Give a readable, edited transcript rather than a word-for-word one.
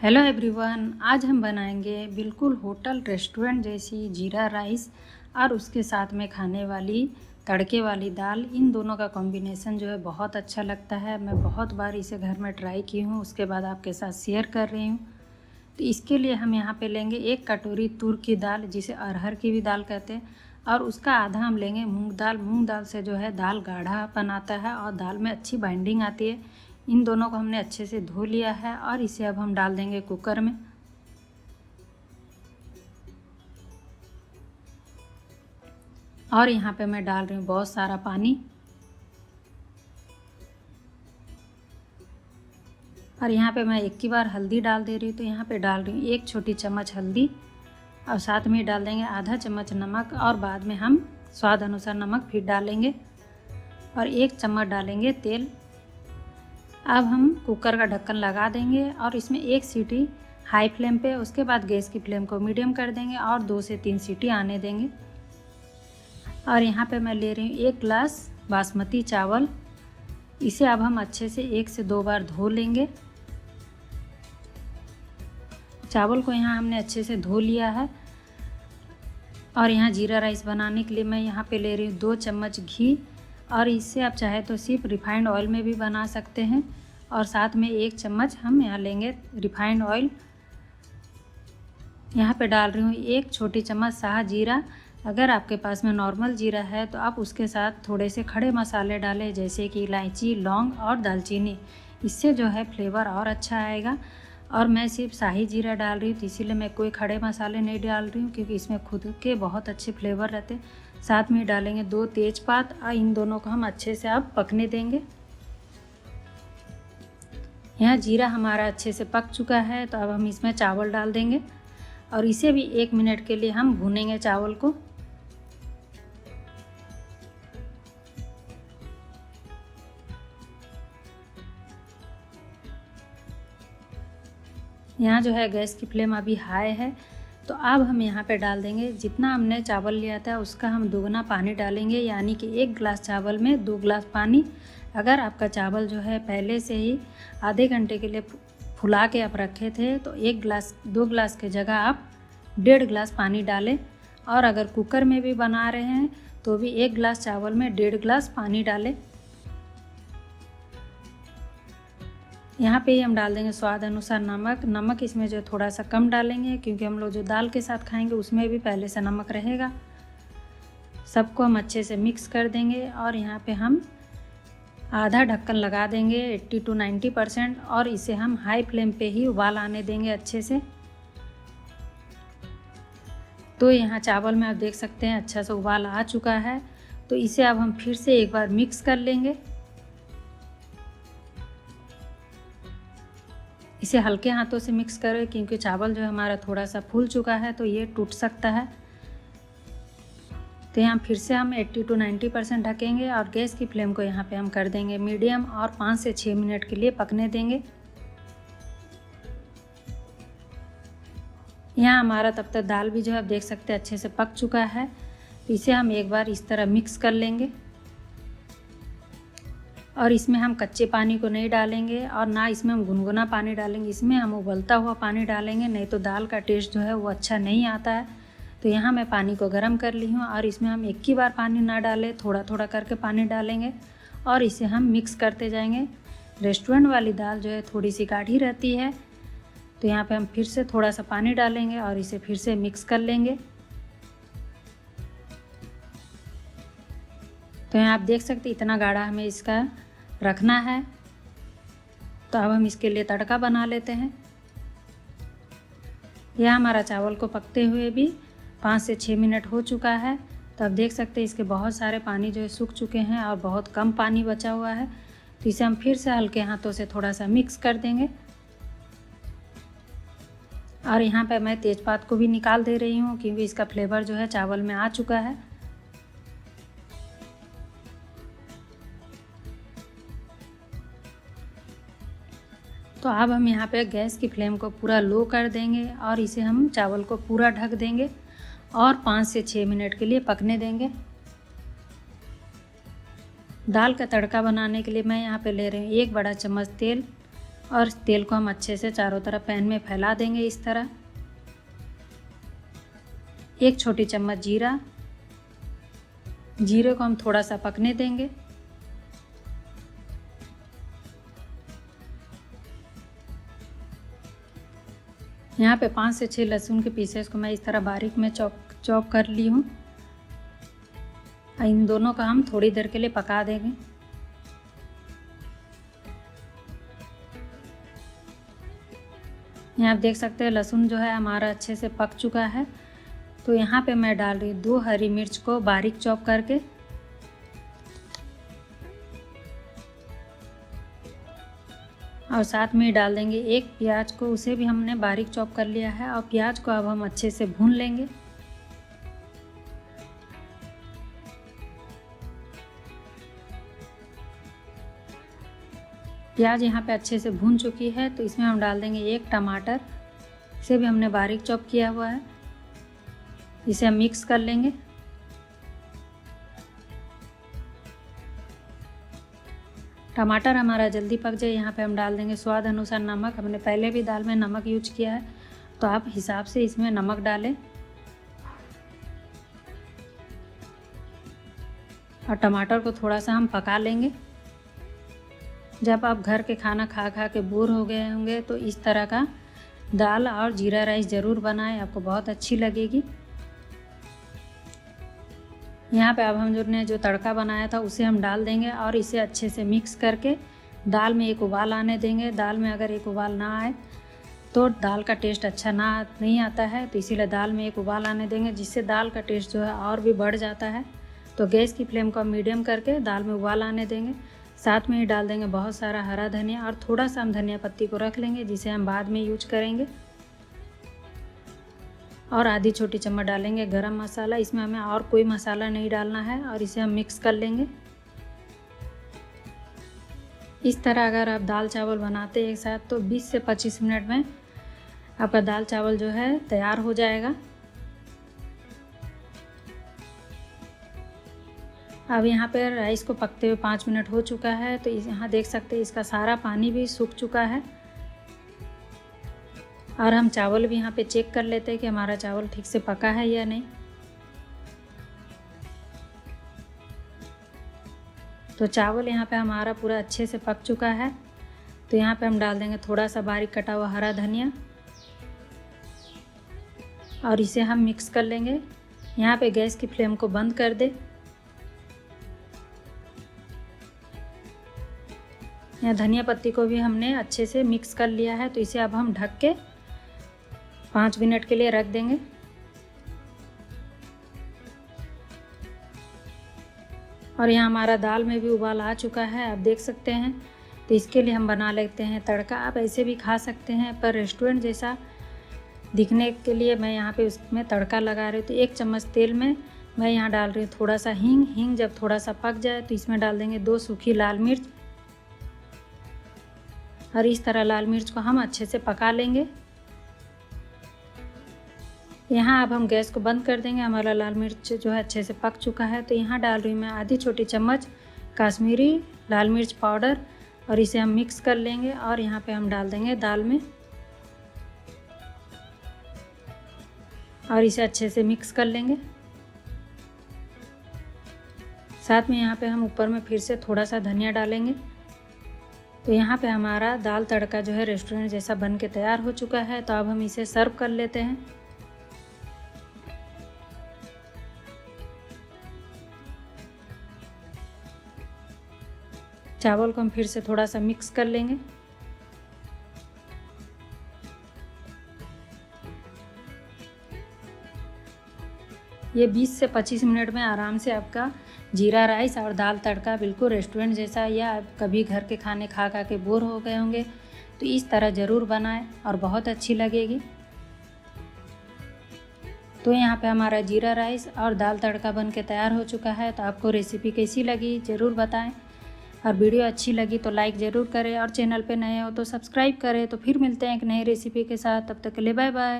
Hello everyone, आज हम बनाएंगे बिल्कुल होटल रेस्टोरेंट जैसी जीरा राइस और उसके साथ में खाने वाली तड़के वाली दाल। इन दोनों का कॉम्बिनेशन जो है बहुत अच्छा लगता है। मैं बहुत बार इसे घर में ट्राई की हूँ, उसके बाद आपके साथ शेयर कर रही हूँ। तो इसके लिए हम यहाँ पे लेंगे 1 कटोरी तूर की दाल, जिसे अरहर की भी दाल कहते हैं, और उसका आधा हम लेंगे मूंग दाल। मूंग दाल से जो है दाल गाढ़ापन आता है और दाल में अच्छी बाइंडिंग आती है। इन दोनों को हमने अच्छे से धो लिया है और इसे अब हम डाल देंगे कुकर में। और यहाँ पे मैं डाल रही हूँ बहुत सारा पानी। और यहाँ पे मैं एक ही बार हल्दी डाल दे रही हूँ। तो यहाँ पे डाल रही हूँ 1 छोटी चम्मच हल्दी, और साथ में डाल देंगे आधा चम्मच नमक, और बाद में हम स्वाद अनुसार नमक फिर डालेंगे, और 1 चम्मच डालेंगे तेल। अब हम कुकर का ढक्कन लगा देंगे और इसमें 1 सीटी हाई फ्लेम पे, उसके बाद गैस की फ्लेम को मीडियम कर देंगे और 2 से 3 सीटी आने देंगे। और यहाँ पे मैं ले रही हूँ 1 गिलास बासमती चावल। इसे अब हम अच्छे से 1 से 2 बार धो लेंगे। चावल को यहाँ हमने अच्छे से धो लिया है। और यहाँ जीरा राइस बनाने के लिए मैं यहाँ पे ले रही हूँ 2 चम्मच घी, और इससे आप चाहे तो सिर्फ रिफाइंड ऑयल में भी बना सकते हैं। और साथ में 1 चम्मच हम यहाँ लेंगे रिफाइंड ऑयल। यहाँ पे डाल रही हूँ 1 छोटी चम्मच साहा जीरा। अगर आपके पास में नॉर्मल जीरा है तो आप उसके साथ थोड़े से खड़े मसाले डालें, जैसे कि इलायची, लौंग और दालचीनी। इससे जो है फ्लेवर और अच्छा आएगा। और मैं सिर्फ शाही जीरा डाल रही हूँ, तो इसीलिए मैं कोई खड़े मसाले नहीं डाल रही हूँ, क्योंकि इसमें खुद के बहुत अच्छे फ्लेवर रहते। साथ में डालेंगे 2 तेज़पात, और इन दोनों को हम अच्छे से अब पकने देंगे। यहाँ जीरा हमारा अच्छे से पक चुका है, तो अब हम इसमें चावल डाल देंगे और इसे भी 1 मिनट के लिए हम भूनेंगे चावल को। यहाँ जो है गैस की फ्लेम अभी हाई है। तो अब हम यहाँ पे डाल देंगे, जितना हमने चावल लिया था उसका हम दोगुना पानी डालेंगे, यानी कि 1 गिलास चावल में 2 गिलास पानी। अगर आपका चावल जो है पहले से ही आधे घंटे के लिए फुला के आप रखे थे, तो 2 गिलास के जगह आप 1.5 गिलास पानी डालें। और अगर कुकर में भी बना रहे हैं तो भी 1 गिलास चावल में 1.5 गिलास पानी डालें। यहाँ पे ही हम डाल देंगे स्वाद अनुसार नमक। नमक इसमें जो थोड़ा सा कम डालेंगे, क्योंकि हम लोग जो दाल के साथ खाएंगे उसमें भी पहले से नमक रहेगा। सबको हम अच्छे से मिक्स कर देंगे और यहाँ पे हम आधा ढक्कन लगा देंगे 80 to 90%, और इसे हम हाई फ्लेम पे ही उबाल आने देंगे अच्छे से। तो यहाँ चावल में आप देख सकते हैं अच्छा सा उबाल आ चुका है। तो इसे अब हम फिर से एक बार मिक्स कर लेंगे। इसे हल्के हाथों से मिक्स करें, क्योंकि चावल जो हमारा थोड़ा सा फूल चुका है तो ये टूट सकता है। तो यहाँ फिर से हम 80 to 90% ढकेंगे और गैस की फ्लेम को यहाँ पे हम कर देंगे मीडियम, और 5 से 6 मिनट के लिए पकने देंगे। यहाँ हमारा तब तक दाल भी जो है आप देख सकते हैं अच्छे से पक चुका है। तो इसे हम एक बार इस तरह मिक्स कर लेंगे। और इसमें हम कच्चे पानी को नहीं डालेंगे, और ना इसमें हम गुनगुना पानी डालेंगे। इसमें हम उबलता हुआ पानी डालेंगे, नहीं तो दाल का टेस्ट जो है वो अच्छा नहीं आता है। तो यहाँ मैं पानी को गर्म कर ली हूँ, और इसमें हम एक ही बार पानी ना डालें, थोड़ा थोड़ा करके पानी डालेंगे और इसे हम मिक्स करते जाएंगे। रेस्टोरेंट वाली दाल जो है थोड़ी सी गाढ़ी रहती है। तो यहाँ पे हम फिर से थोड़ा सा पानी डालेंगे और इसे फिर से मिक्स कर लेंगे। तो यहाँ आप देख सकते हैं इतना गाढ़ा हमें इसका रखना है। तो अब हम इसके लिए तड़का बना लेते हैं। यह हमारा चावल को पकते हुए भी 5 से 6 मिनट हो चुका है। तो आप देख सकते हैं इसके बहुत सारे पानी जो है सूख चुके हैं और बहुत कम पानी बचा हुआ है। तो इसे हम फिर से हल्के हाथों से थोड़ा सा मिक्स कर देंगे। और यहाँ पे मैं तेज़पात को भी निकाल दे रही हूँ, क्योंकि इसका फ्लेवर जो है चावल में आ चुका है। तो अब हम यहाँ पे गैस की फ्लेम को पूरा लो कर देंगे और इसे हम चावल को पूरा ढक देंगे और 5 से 6 मिनट के लिए पकने देंगे। दाल का तड़का बनाने के लिए मैं यहाँ पे ले रही हूँ 1 बड़ा चम्मच तेल, और तेल को हम अच्छे से चारों तरफ पैन में फैला देंगे इस तरह। 1 छोटी चम्मच जीरा, जीरे को हम थोड़ा सा पकने देंगे। यहाँ पे 5 से 6 लहसुन के पीसेस को मैं इस तरह बारीक में चॉप कर ली हूँ। इन दोनों का हम थोड़ी देर के लिए पका देंगे। यहाँ आप देख सकते हैं लहसुन जो है हमारा अच्छे से पक चुका है। तो यहाँ पे मैं डाल रही हूँ 2 हरी मिर्च को बारीक चॉप करके, और साथ में ही डाल देंगे 1 प्याज को, उसे भी हमने बारीक चॉप कर लिया है। और प्याज को अब हम अच्छे से भून लेंगे। प्याज यहाँ पे अच्छे से भून चुकी है, तो इसमें हम डाल देंगे 1 टमाटर, इसे भी हमने बारीक चॉप किया हुआ है। इसे हम मिक्स कर लेंगे। टमाटर हमारा जल्दी पक जाए, यहाँ पे हम डाल देंगे स्वाद अनुसार नमक। हमने पहले भी दाल में नमक यूज किया है, तो आप हिसाब से इसमें नमक डालें। और टमाटर को थोड़ा सा हम पका लेंगे। जब आप घर के खाना खा खा के बोर हो गए होंगे तो इस तरह का दाल और जीरा राइस ज़रूर बनाएं, आपको बहुत अच्छी लगेगी। यहाँ पे अब हम जो तड़का बनाया था उसे हम डाल देंगे और इसे अच्छे से मिक्स करके दाल में एक उबाल आने देंगे। दाल में अगर एक उबाल ना आए तो दाल का टेस्ट अच्छा नहीं आता है, तो इसीलिए दाल में एक उबाल आने देंगे, जिससे दाल का टेस्ट जो है और भी बढ़ जाता है। तो गैस की फ्लेम को हम मीडियम करके दाल में उबाल आने देंगे। साथ में ही डाल देंगे बहुत सारा हरा धनिया, और थोड़ा सा हम धनिया पत्ती को रख लेंगे जिसे हम बाद में यूज करेंगे। और आधी छोटी चम्मच डालेंगे गरम मसाला। इसमें हमें और कोई मसाला नहीं डालना है, और इसे हम मिक्स कर लेंगे। इस तरह अगर आप दाल चावल बनाते हैं एक साथ तो 20 से 25 मिनट में आपका दाल चावल जो है तैयार हो जाएगा। अब यहाँ पर राइस को पकते हुए 5 मिनट हो चुका है, तो यहाँ देख सकते हैं इसका सारा पानी भी सूख चुका है। और हम चावल भी यहाँ पे चेक कर लेते हैं कि हमारा चावल ठीक से पका है या नहीं। तो चावल यहाँ पे हमारा पूरा अच्छे से पक चुका है। तो यहाँ पे हम डाल देंगे थोड़ा सा बारीक कटा हुआ हरा धनिया, और इसे हम मिक्स कर लेंगे। यहाँ पे गैस की फ्लेम को बंद कर दे। यहाँ धनिया पत्ती को भी हमने अच्छे से मिक्स कर लिया है, तो इसे अब हम ढक के 5 मिनट के लिए रख देंगे। और यहाँ हमारा दाल में भी उबाल आ चुका है, आप देख सकते हैं। तो इसके लिए हम बना लेते हैं तड़का। आप ऐसे भी खा सकते हैं, पर रेस्टोरेंट जैसा दिखने के लिए मैं यहाँ पे उसमें तड़का लगा रही हूँ। तो 1 चम्मच तेल में मैं यहाँ डाल रही हूँ थोड़ा सा हींग। जब थोड़ा सा पक जाए तो इसमें डाल देंगे 2 सूखी लाल मिर्च, और इस तरह लाल मिर्च को हम अच्छे से पका लेंगे। यहाँ अब हम गैस को बंद कर देंगे। हमारा लाल मिर्च जो है अच्छे से पक चुका है। तो यहाँ डाल रही हूँ मैं आधी छोटी चम्मच कश्मीरी लाल मिर्च पाउडर, और इसे हम मिक्स कर लेंगे। और यहाँ पे हम डाल देंगे दाल में, और इसे अच्छे से मिक्स कर लेंगे। साथ में यहाँ पे हम ऊपर में फिर से थोड़ा सा धनिया डालेंगे। तो यहाँ पे हमारा दाल तड़का जो है रेस्टोरेंट जैसा बन के तैयार हो चुका है। तो अब हम इसे सर्व कर लेते हैं। चावल को हम फिर से थोड़ा सा मिक्स कर लेंगे। ये 20 से 25 मिनट में आराम से आपका जीरा राइस और दाल तड़का बिल्कुल रेस्टोरेंट जैसा, या आप कभी घर के खाने खा खा के बोर हो गए होंगे तो इस तरह ज़रूर बनाएं और बहुत अच्छी लगेगी। तो यहाँ पे हमारा जीरा राइस और दाल तड़का बन के तैयार हो चुका है। तो आपको रेसिपी कैसी लगी ज़रूर बताएं, और वीडियो अच्छी लगी तो लाइक ज़रूर करें, और चैनल पे नए हो तो सब्सक्राइब करें। तो फिर मिलते हैं एक नई रेसिपी के साथ, तब तक के लिए बाय बाय।